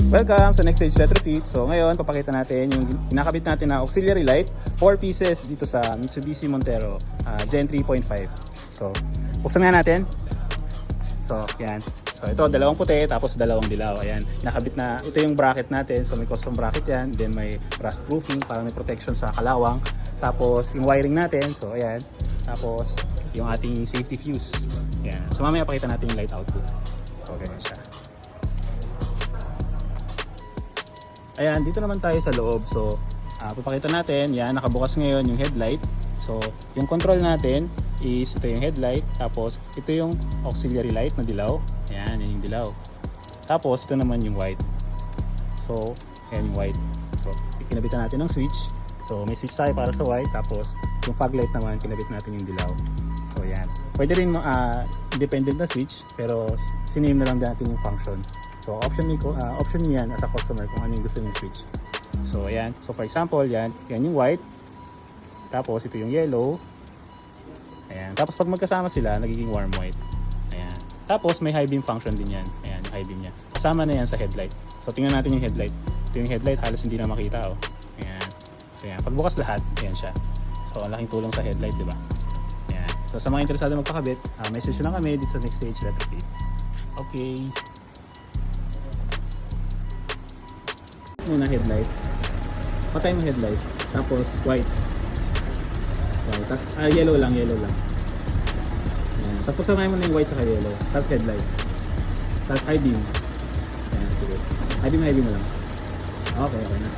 Welcome sa Next Stage Retrofit. So ngayon, papakita natin yung kinakabit natin na auxiliary light, 4 pieces dito sa Mitsubishi Montero Gen 3.5. So, buksan nga natin. So, yan. So, ito, dalawang puti, tapos dalawang dilaw. Ayan, nakabit na. Ito yung bracket natin. So, may custom bracket yan. Then, may rust proofing para may protection sa kalawang. Tapos, yung wiring natin. So, ayan. Tapos, yung ating safety fuse. Ayan. So, mamaya pakita natin yung light output. So, ganyan siya. Ayan, dito naman tayo sa loob. So, papakita natin, yan, nakabukas ngayon yung headlight. So, yung control natin is ito yung headlight. Tapos, ito yung auxiliary light na dilaw. Ayan, yan yung dilaw. Tapos, ito naman yung white. So, ayan yung white. So, kinabitan natin ng switch. So, may switch tayo para sa white. Tapos, yung fog light naman, kinabit natin yung dilaw. So, yan. Pwede rin independent na switch, pero siname na lang natin yung function. So, option niyo yan as a customer kung ano yung gusto niyo switch. So, ayan. So, for example, yan yung white. Tapos, ito yung yellow. Ayan. Tapos, pag magkasama sila, nagiging warm white. Ayan. Tapos, may high beam function din yan. Ayan, yung high beam niya. Kasama na yan sa headlight. So, tingnan natin yung headlight. Ito yung headlight, halos hindi na makita, oh. Ayan. So, ayan. Pagbukas lahat, ayan siya. So, ang laking tulong sa headlight, di ba? Ayan. So, sa mga interesado magpakabit, may session na kami dito sa Next Stage Retrofit. Okay. Muna headlight. Patay mo headlight. Tapos white. Okay. Tapos yellow lang. Ayan. Tapos pagsamahin mo na yung white saka yellow. Tapos headlight. Tapos high beam. Ayan, sige. High beam mo lang. Okay na.